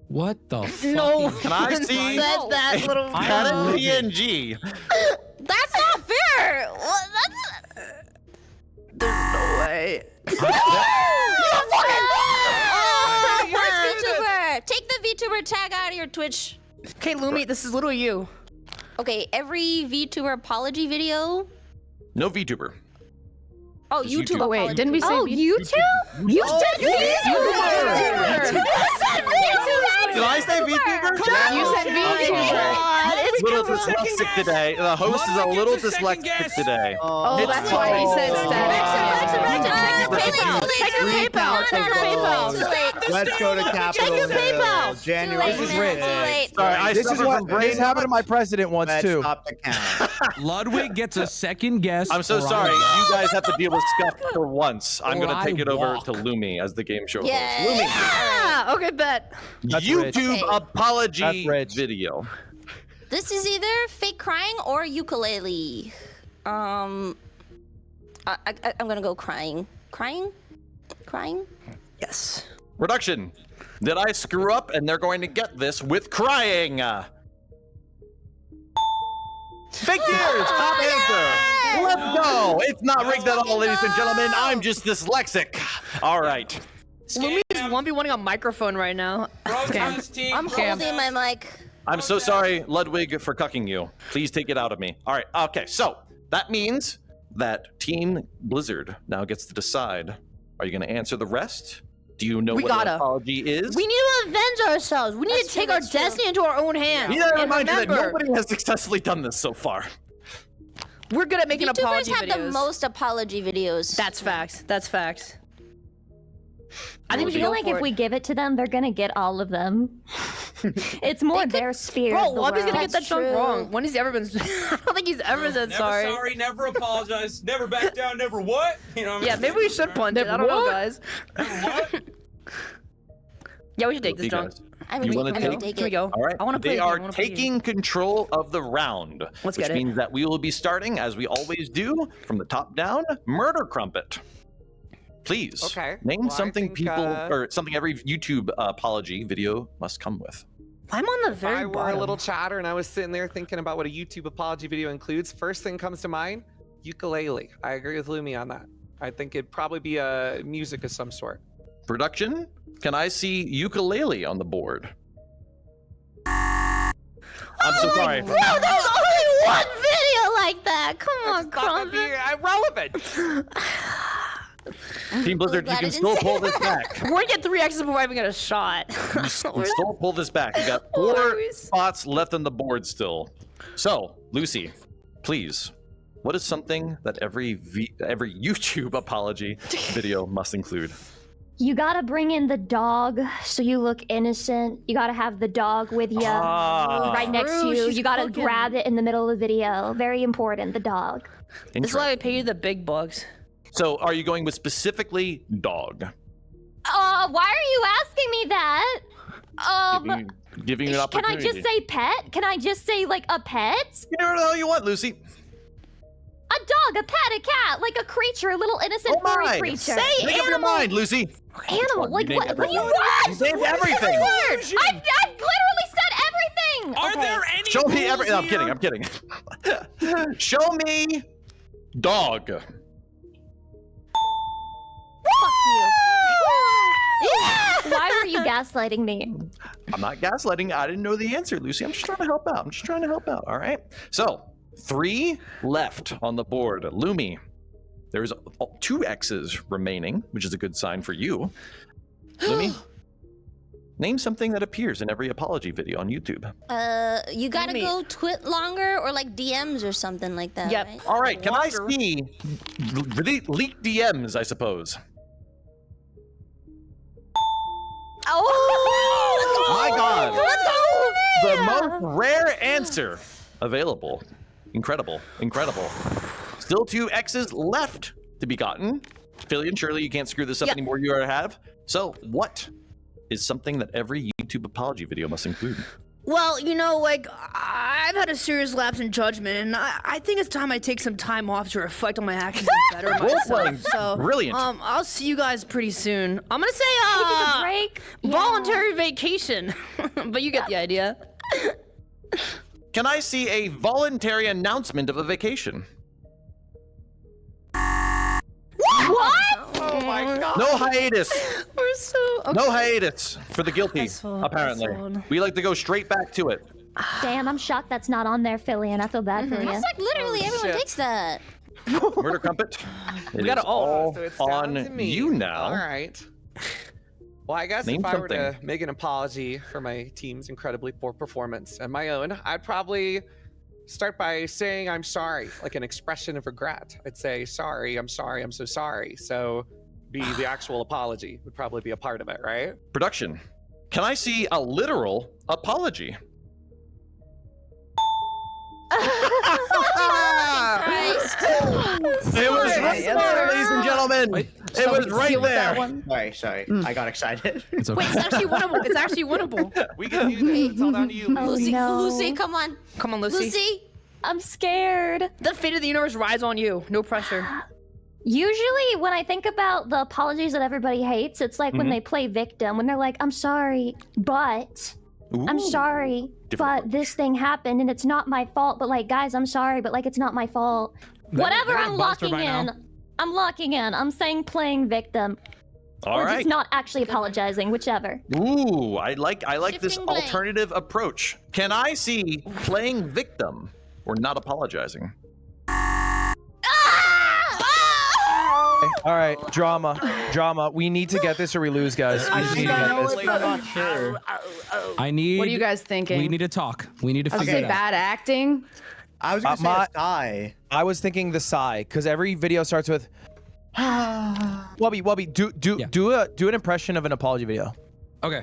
What the fuck? No Can I one see- said that little. Got it, PNG. That's not fair. Well, that's. No way. Where's VTuber? Take the VTuber tag out of your Twitch. Okay, Lumi, this is literally you. Okay, every VTuber apology video. No VTuber. Oh, Just YouTube YouTube. Wait, apology. didn't we say Oh, you? YouTube? You said VTuber. Did I say VTuber? You said VTuber. It's a little dyslexic today. The host is a Ludwig little gets a second dyslexic guess. today. Oh, It's that's why he said static. Check your PayPal. Check your PayPal. Let's go to Capitol your Hill. PayPal. January. This is rich. Sorry, I This is suffer what from brain this happened to my president once Let's too. stop the count. Ludwig gets a second guess. I'm so or sorry. I- You guys have to deal with Scuff for once. I'm Or going to I take it over walk. to Lumi as the game show Yeah. host. Lumi, Yeah. Okay, bet. That's rich. YouTube Okay. apology That's rich. video. This is either fake crying or ukulele. I'm gonna go crying. Crying? Crying? Yes. Production. Did I screw up? And they're going to get this with crying. Fake tears. Top answer. Let's go. It's not rigged at all, ladies and gentlemen. I'm just dyslexic. All right. Lumi is 1v1ing a microphone right now. I'm holding my mic. I'm so sorry, Ludwig, for cucking you. Please take it out of me. All right. Okay. So that means that Team Blizzard now gets to decide. Are you going to answer the rest? Do you know We what gotta. an apology is? We need to avenge ourselves. We need That's to true, take our that's true. destiny into our own hands. You gotta And remind you that remember, nobody has successfully done this so far. We're good at making YouTubers apology have videos. the most apology videos. That's facts. That's facts. I I think we should feel go like for if it. we give it to them, they're gonna get all of them. It's more their sphere. Bro, of the Wubby's gonna world. get that chunk wrong. When has he ever been? I don't think he's ever said sorry. Never apologize, never back down, never what? You know what Yeah, maybe we should punch it. I don't know, guys. Yeah, we should take this You junk. guys, I you really want to want take? Here we go. All right. I want to play. They the game. I are wanna play the game. taking control of the round, Let's which get it. means that we will be starting, as we always do, from the top down. Murder Crumpet. Please name Well, I something think, people or something every YouTube apology video must come with. I'm on the If very I were bottom. a little chatter and I was sitting there thinking about what a YouTube apology video includes, first thing comes to mind, ukulele. I agree with Lumi on that. I think it'd probably be a music of some sort. Production, can I see ukulele on the board? I'm so sorry. Bro, there's only one video like that. Come on, It's not gonna be irrelevant. Team Blizzard, you glad I can didn't still say pull this that. back. We're gonna get 3 X's before I even get a shot. You can still pull this back. You got 4 spots left on the board still. So, Lucy, please, what is something that every YouTube apology video must include? You gotta bring in the dog so you look innocent. You gotta have the dog with you right next to True, you. she's You gotta cooking. grab it in the middle of the video. Very important, the dog. This is why I pay you the big bucks. So, are you going with specifically dog? Why are you asking me that? Giving you an Can I opportunity. just say pet? Can I just say like a pet? You know what the hell you want, Lucy? A dog, a pet, a cat, like a creature, a little innocent Oh furry my! creature. Make up your mind, Lucy. Animal, like You named what? What do you everything. want? You named everything. I've literally said everything. Are there any Show me rules everything. I'm here? kidding. I'm kidding. Show me dog. Fuck you. Why were you gaslighting me? I'm not gaslighting. I didn't know the answer, Lucy. I'm just trying to help out. All right. So 3 left on the board. Lumi, there's 2 X's remaining, which is a good sign for you. Lumi, name something that appears in every apology video on YouTube. You gotta go twit longer or like DMs or something like that. Yep. Right? All right. Can I see leaked DMs? I suppose. Oh My God. Let's go, The most rare answer available. Incredible. Still 2 X's left to be gotten. Filian, surely you can't screw this up anymore. You already have. So, what is something that every YouTube apology video must include? Well, you know, like, I've had a serious lapse in judgment, and I think it's time I take some time off to reflect on my actions and better Role-playing. myself. So, Brilliant. I'll see you guys pretty soon. I'm gonna say, Taking a break. voluntary vacation, but you get the idea. Can I see a voluntary announcement of a vacation? What? Oh my god. No hiatus. We're so No hiatus for the guilty, fine, apparently. that's fine. We like to go straight back to it. Damn, I'm shocked that's not on there, Filian. I feel bad for you. It's like literally everyone shit. takes that. Murder Crumpet. It got is it all. So it's down to on me. you now. All right. Well, I guess Name if I were to something. make an apology for my team's incredibly poor performance and my own, I'd probably start by saying I'm sorry, like an expression of regret. I'd say, sorry, I'm so sorry. So the actual apology would probably be a part of it, right? Production. Can I see a literal apology? It was right there, ladies and gentlemen. It was right there. Sorry. I got excited. It's okay. Wait, it's actually winnable. It's actually winnable. We can do this. It's all down to you. Oh, Lucy, no. Lucy, come on. Come on, Lucy. Lucy. I'm scared. The fate of the universe rides on you. No pressure. Usually, when I think about the apologies that everybody hates, it's like when they play victim, when they're like, I'm sorry, but I'm Ooh. sorry, Different but this thing happened and it's not my fault. But like, guys, I'm sorry, but like, it's not my fault. Whatever, that I'm buster locking by now. in. I'm locking in. I'm saying playing victim. All or right. just not actually apologizing, whichever. Ooh, I like this Shifting blame. alternative approach. Can I see playing victim or not apologizing? All right, drama. We need to get this or we lose, guys. We just need to get this. I'm not sure. I need. What are you guys thinking? We need to talk. We need to I'll figure say it out. bad acting. I was gonna say a sigh. I was thinking the sigh because every video starts with. Wubby, do an impression of an apology video. Okay.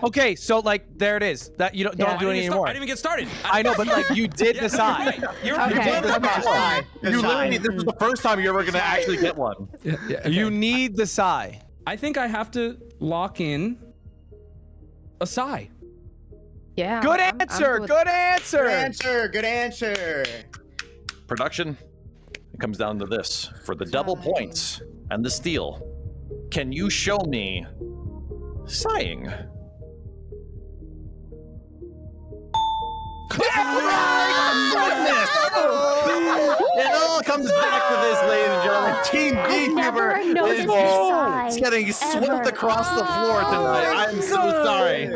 Okay, so like there it is. That you don't do it anymore. I didn't even get started. I know, but like you did the sigh. You're You did the sigh. You literally, this is the first time you're ever gonna actually get one. Okay. You need the sigh. I think I have to lock in a sigh. Yeah. Good answer. Good answer. Good answer. Good answer. Production, it comes down to this. For the double points and the steal, can you show me sighing? It all comes back to this, ladies and gentlemen. Team Vtuber is getting swept across the floor tonight. I'm so sorry.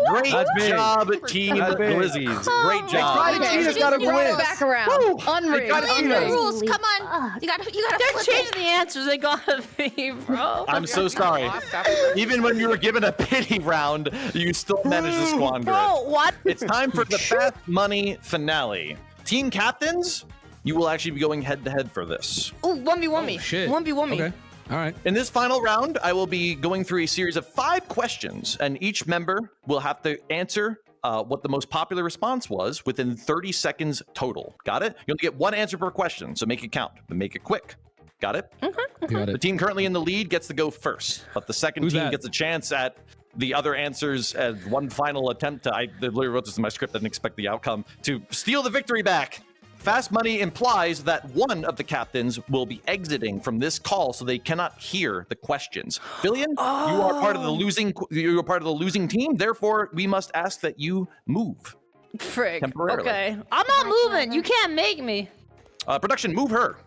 Great job, Team Glizzies. Great job. Okay, got to win. back around. Unrigged. The rules. Come on. You gotta. They're flip changing it. the answers. They gotta be, bro. I'm so sorry. Even when you were given a pity round, you still managed to squander Bro, it. what? It's time for the Fast Money finale. Team captains, you will actually be going head-to-head for this. Ooh, 1v1 me. Shit. 1v1 me. Okay. All right. In this final round, I will be going through a series of 5 questions, and each member will have to answer what the most popular response was within 30 seconds total. Got it? You only get 1 answer per question, so make it count, but make it quick. Got it? Got The it. team currently in the lead gets to go first, but the second Who's team that? gets a chance at the other answers as one final attempt to, I literally wrote this in my script, I didn't expect the outcome, to steal the victory back. Fast money implies that one of the captains will be exiting from this call, so they cannot hear the questions. Filian, you are part of the losing team. Therefore, we must ask that you move. Frick. Temporarily. Okay. I'm not moving. You can't make me. Production, move her.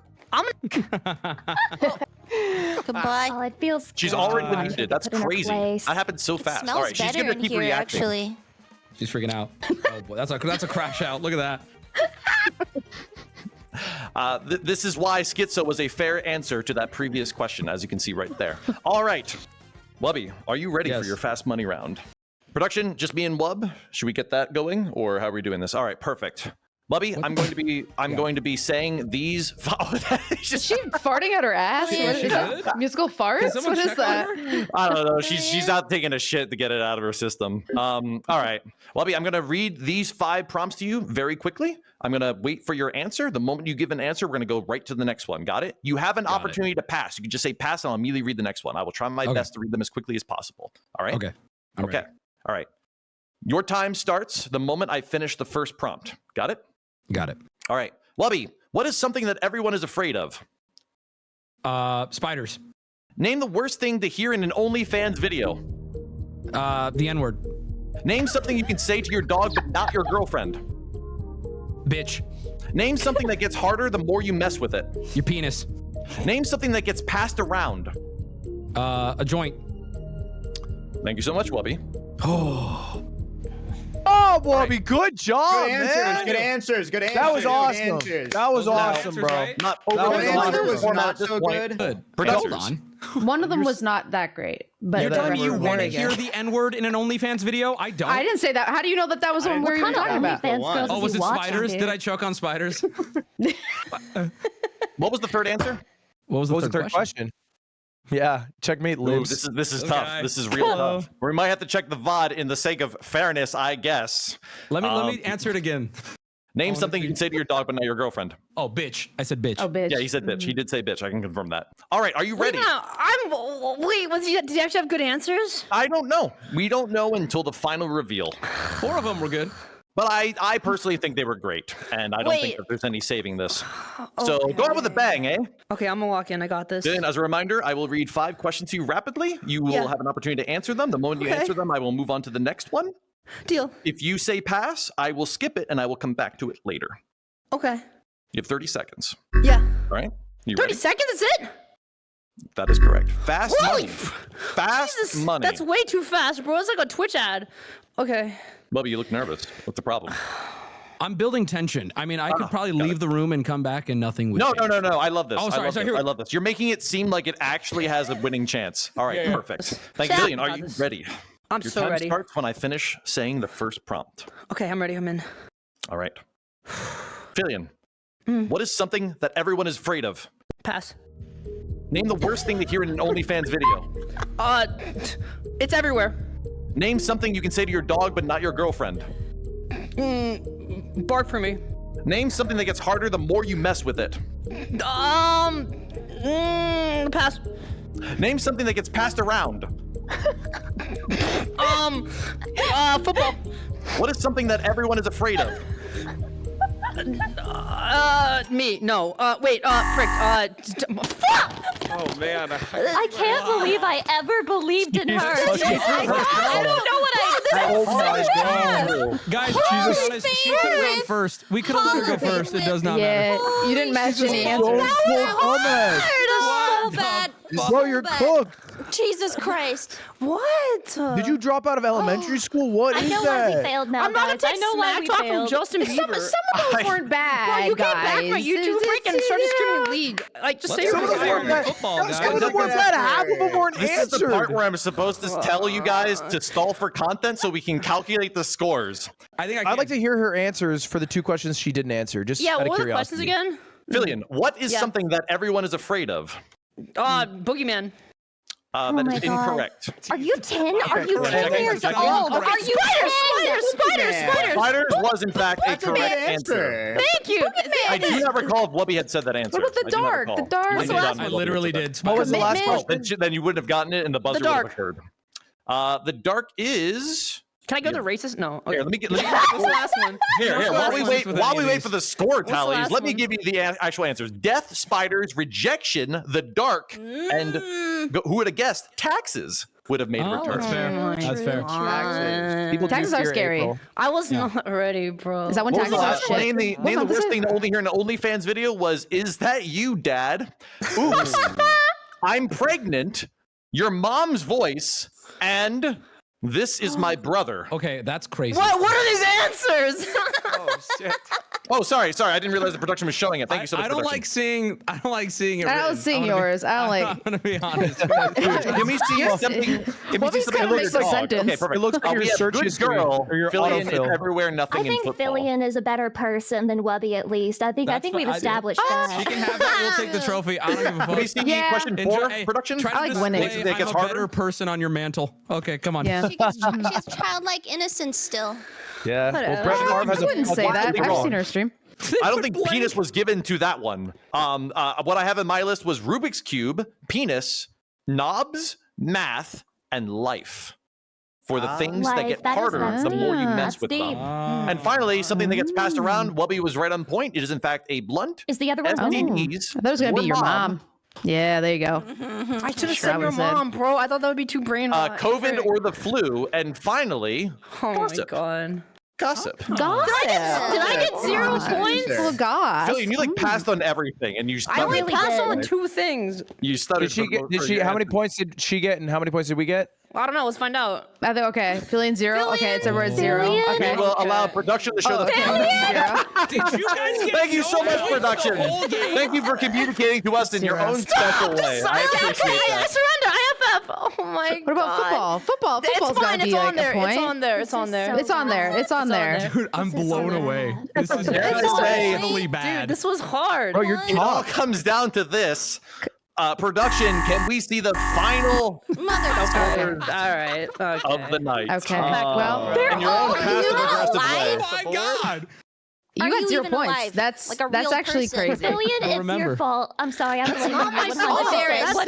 Goodbye. Oh, it feels. She's good already to been muted. That's put in her crazy. place. That happened so It fast. smells All right, she's better gonna in keep here, reacting. actually. She's freaking out. Oh boy, that's a crash out. Look at that. This is why Schizo was a fair answer to that previous question, as you can see right there. All right, Wubby, are you ready for your fast money round? Production, just me and Wub. Should we get that going, or how are we doing this? All right, perfect. Wubby, I'm going to be saying these. Is she farting out her ass? Yeah, What she is that? Musical farts? What is that? I don't know. She's out taking a shit to get it out of her system. All right, Wubby, I'm gonna read these 5 prompts to you very quickly. I'm gonna wait for your answer. The moment you give an answer, we're gonna go right to the next one. Got it? You have an opportunity to pass. You can just say pass, and I'll immediately read the next one. I will try my best to read them as quickly as possible. All right? Okay. I'm ready. All right. Your time starts the moment I finish the first prompt. Got it? Got it. All right. Wubby, what is something that everyone is afraid of? Spiders. Name the worst thing to hear in an OnlyFans video. The N-word. Name something you can say to your dog but not your girlfriend. Bitch. Name something that gets harder the more you mess with it. Your penis. Name something that gets passed around. A joint. Thank you so much, Wubby. Oh, Wubby, good job, Good answers. man. Good answers. Good answers. That was good awesome. answers. That was Those are the awesome, answers, bro. right? Not That over was the awesome. top was format not at this so point. good. Good. Producers. Hold on. One of them was not that great. But You're the telling me rest you were want to very hear good. the N-word in an OnlyFans video? I don't. I didn't say that. How do you know that that was one we were What kind of talking about? OnlyFans girls Oh, is was he it watching, spiders? dude? Did I choke on spiders? What was the third answer? What was the third question? Yeah, checkmate Ooh, lives. this is Okay. tough. This is real tough. We might have to check the VOD in the sake of fairness, I guess. Let me answer it again. Name something you can say to your dog but not your girlfriend. Oh, bitch. I said bitch. Oh, bitch. Yeah, he said bitch. He did say bitch. I can confirm that. All right, are you ready? Wait, did he actually have good answers? I don't know. We don't know until the final reveal. 4 of them were good. But I personally think they were great, and I don't think Wait. that there's any saving this. So go out with a bang, eh? Okay, I'm gonna walk in. I got this. Then, as a reminder, I will read 5 questions to you rapidly. You will have an opportunity to answer them. The moment you Okay. answer them, I will move on to the next one. Deal. If you say pass, I will skip it, and I will come back to it later. Okay. You have 30 seconds. Yeah. All right? You 30 ready? seconds is it? That is correct. Fast Holy money. Fast Jesus, money. that's way too fast, bro. It's like a Twitch ad. Okay. Bubby, you look nervous. What's the problem? I'm building tension. I mean, I could probably leave the room and come back and nothing would No. change. I love this. Oh, sorry, I love this. You're making it seem like it actually has a winning chance. All right, perfect. Thank you, Filian. Are you ready? I'm Your so time ready. starts when I finish saying the first prompt. Okay, I'm ready. I'm in. All right. Filian, what is something that everyone is afraid of? Pass. Name the worst thing to hear in an OnlyFans video. It's everywhere. Name something you can say to your dog but not your girlfriend. Bark for me. Name something that gets harder the more you mess with it. Pass. Name something that gets passed around. Football. What is something that everyone is afraid of? Me. No. Wait. Frick. Oh man. I can't believe I ever believed in her. I don't know what Oh my god. Guys, Jesus, honest, she could have gone first. We could have let her go first. It does not Yeah, matter. you didn't match any Don't answers. pull hummus. So bad. Bro, you're cooked. Jesus Christ. What? Did you drop out of elementary school? What I is know why we that? failed now, I'm not gonna guys. I take know why smack we talk from failed. Justin Some Bieber. of those weren't bad, Bro, you guys. came back my YouTube break and started screaming league. Like, just say Some of them weren't bad. Some of them weren't bad. Half of them weren't This is the part answered. where I'm supposed to tell you guys to stall for content so we can calculate the scores. I'd like to hear her answers for the 2 questions she didn't answer. Just Yeah, out what of were the questions curiosity. again? Filian, what is Yeah. something that everyone is afraid of? Boogeyman. That my is God. incorrect. Are you 10? Are you 10 years check. old? Okay, Are you spiders. Spiders was in fact a correct answer. Thank you. I do not recall if Wubby had said that answer. What about the I do not dark? recall. The dark? I What's did the not last know I Wubby had literally said did. What was the last that. question? Then you wouldn't have gotten it and the buzzer would have dark. occurred. The dark is... Can I go to racist? No. Okay. Here, let me get... What's the last one? Here, What's the while last we one? wait, with while any we of wait these? for the score the tallies, last let me one? give you the actual answers. Death, spiders, rejection, the dark, and who would have guessed? Taxes would have made a return. That's fair. That's fair. People do Taxes are fear scary. April. I was not ready, bro. Is that when What was taxes the are last one? shit? Name the worst thing to only hear in an OnlyFans video was, "Is that you, Dad? Oops, I'm pregnant. Your mom's voice, and this is my brother." Okay, that's crazy. What are these answers? Oh shit. Oh, sorry. I didn't realize the production was showing it. Thank you so much. I don't like seeing it. I don't written. see I'm gonna be- yours. I don't like. I'm gonna be honest. Can we see something? Can we Well, see these something kinda that makes looks a like sentence. Okay, perfect. It looks like your we have search good history girl. or your Filian is autofill. everywhere, I nothing in think football. Filian is a better person than Wubby, at least. I think we've established She that. can have that. We'll take the trophy. I don't give a Can we fuck. see Yeah. question Enjoy- 4, hey, production? Try to I like winning. display It gets I'm a harder? better person on your mantle. Okay, come on. Yeah. She has childlike innocence still. Yeah. Well, Whatever. Brett Favre has I wouldn't say that. completely I've wrong. seen her stream. I don't think penis was given to that one. What I have in my list was Rubik's Cube, penis, knobs, math, and life. For the things that Life, get that is harder nice. the more you mess That's with deep. them. And finally, something that gets passed around. Wubby was right on point. It is in fact a blunt. Is the other one? STDs. I thought it was gonna be your mom. Yeah, there you go. I should have Sure, I said your would've said. mom, bro. I thought that would be too brain rot. COVID or the flu. And finally, Oh my gossip. god. Gossip. Gossip. Did I get 0 points? Oh God. Filian, you like passed on everything, and you I only stuttered. passed did. on 2 things. You stuttered. Did she for- get? for Did she? your How many answer. points did she get, and how many points did we get? I don't know. Let's find out. I think okay. Filian 0. Okay, it's over at 0. Filian? Okay. We will allow production to show the Okay. final. 0. Did you guys get Thank you so no much, points production. the whole game? Thank you for communicating to us in your 0. own special way. I appreciate I that. surrender. IFF. Oh my What about football? Football's It's gotta fine. be It's like on there. a point. It's on there. It's on there. It's on there. It's on there. Dude, I'm This is blown so away. bad. This is Dare I say, really bad. Dude, this was hard. Oh, you're It all top. comes down to this. Production, can we see the final Mother. All right. Okay. of the night? Okay. Well, In your own passive aggressive way. Oh my god. you Are got you 0 even points. alive? That's Like a that's real actually person? crazy. Filian, it's remember. your fault. I'm sorry. I'm not my fault. That's not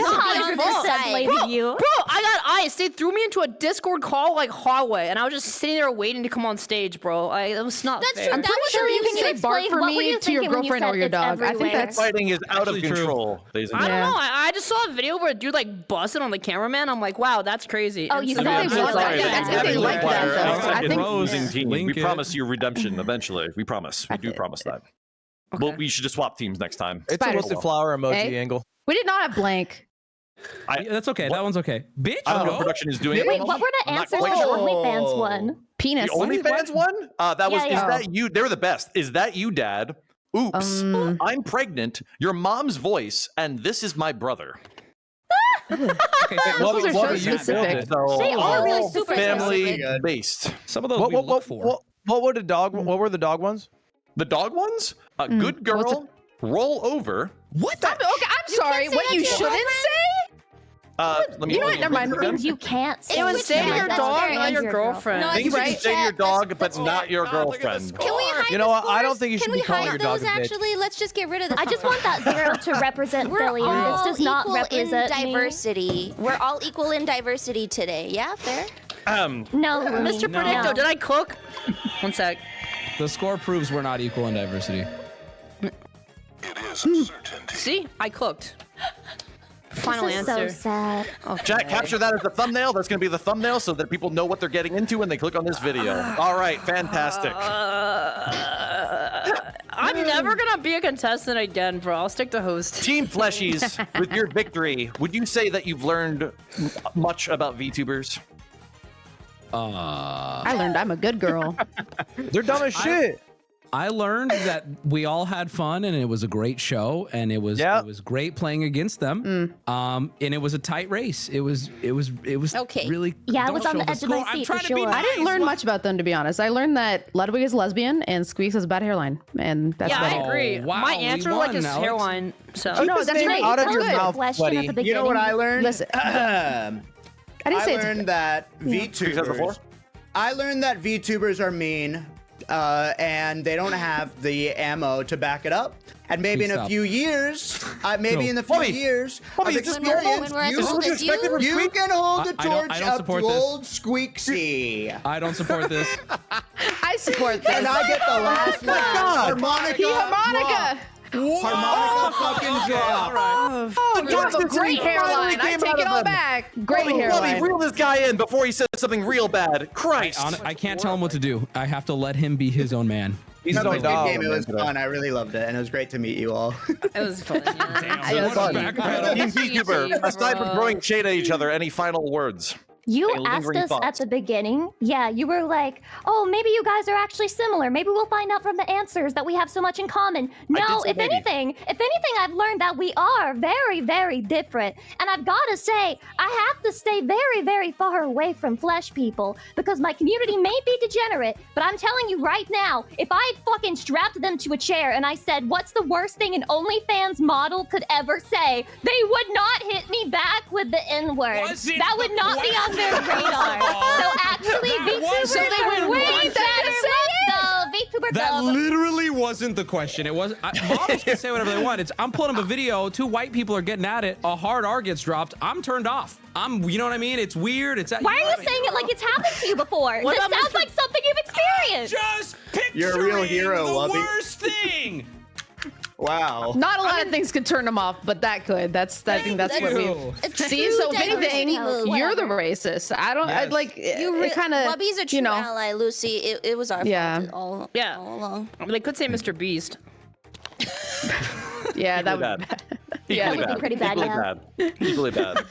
my fault. blaming you. Bro, I got ice. They threw me into a Discord call like hallway, and I was just sitting there waiting to come on stage, bro. It was not That's fair. true. I'm That pretty was sure you Can can you say bark explain for what were me you to your thinking when you girlfriend or said your it's dog. I think everywhere? that's Fighting is out of Actually true. control, ladies and I gentlemen. don't know. I just saw a video where a dude like busted on the cameraman. I'm like, wow, that's crazy. Oh, And you so said then- they I'm so want sorry. that. I think they like that, though. I think- Losing team. We Link it. promise you redemption eventually. We promise. We do promise that. Well, we should just swap teams next time. It's a Spiders. roasted flower emoji Hey. angle. We did not have blank. Yeah, that's okay. That one's okay. Bitch, I don't know no. what production is doing. Wait, what were the I'm not answers quite to the sure. OnlyFans one? Penis. The OnlyFans one? That was, Yeah, yeah. is that you? They were the best. Is that you, Dad? Oops. I'm pregnant. Your mom's voice, and this is my brother. Okay, Those are so you specific. built it. So They are really super family specific. based. some of those we look for. What were the dog? What were the dog ones? The dog ones? A good girl, roll over. What the? Okay, I'm sorry. say What that you to your shouldn't say? Let me You know what? Never mind. Things you can't say. It was to say your your best dog, friend not and your girlfriend. No, Things that's you can say to your chat. dog, but That's not your girlfriend. Can we hide You know the what? I don't scores? think you should Can be we calling hide your dog those a bitch. actually? Let's just get rid of the I just want that 0 to represent We're Filian. all This does not equal in represent me. diversity. We're all equal in diversity today. Yeah, fair? No, Lumi, Mr. no. Predicto, did I cook? One sec. The score proves we're not equal in diversity. See, I cooked. Final This is answer. so sad. Jack, capture that as the thumbnail. That's going to be the thumbnail so that people know what they're getting into when they click on this video. All right, fantastic. I'm never gonna be a contestant again, bro. I'll stick to host. Team Fleshies, with your victory, would you say that you've learned much about VTubers? I learned I'm a good girl. They're dumb as shit. I learned that we all had fun and it was a great show and it was great playing against them. And it was a tight race. It was Okay. really Yeah, I don't was on show the edge of my score. I'm seat trying for to be sure. I didn't learn much about them, to be honest. I learned that Ludwig is lesbian and Squeex has a bad hairline, and that's Yeah, about I it. agree. wow, My we answer won, like his Alex. hairline. So Oh, no, that's name great. out of That's your good. mouth, Question buddy. at the beginning. You know what I learned? Listen, I didn't I say it's learned that Because before? VTubers. I learned that VTubers are mean, and they don't have the ammo to back it up. And maybe in a Stop. few years, maybe No. in the few Bobby, years Bobby, of this is When we're experience, as you, old as you, you can hold the I don't- torch I don't up support to this. old Squeeksy. I don't support this. I support this. And I get the last laugh. Harmonica. Harmonica. Harmonica fucking drop. Oh, you have a great hairline. I take it all back. Great Bobby, hairline. reel this guy in before he says something real bad. Christ. I can't tell him what to do. I have to let him be his own man. He's That no was a good dog. game. It was fun. I really loved it, and it was great to meet you all. it was fun. Yeah. It was fun. backpedal. Team VTuber, aside from throwing shade at each other, any final words? You Any asked lingering us thoughts? at the beginning. Yeah, you were like, oh, maybe you guys are actually similar. Maybe we'll find out from the answers that we have so much in common. No, say if maybe. anything, I've learned that we are very, very different. And I've got to say, I have to stay very, very far away from flesh people because my community may be degenerate, but I'm telling you right now, if I fucking strapped them to a chair and I said, what's the worst thing an OnlyFans model could ever say, they would not hit me back with the N-word. Wasn't That would the not be on their radar. So actually, VTubers So they are would way want that better. to VTuber That dub. literally wasn't the question. It was moms can say whatever they want. I'm pulling up a video. Two white people are getting at it. A hard R gets dropped. I'm turned off. You know what I mean? It's weird. Why are you saying it like it's happened to you before? What This about sounds like something you've experienced. Just picturing You're a real hero, the Wubby. worst thing. Wow. Not a lot of things could turn them off, but that could. I think that's what we. It's See, true so if diversity anything, move. you're the racist. I don't. I Yes. like. You It kind of. Wubby's a true you know. ally, Lucy. It was our Yeah. fault all Yeah. along. They could say Mr. Beast. Yeah, that Equally would. bad. Yeah, Equally that would be pretty bad, Equally yeah. bad. Equally bad.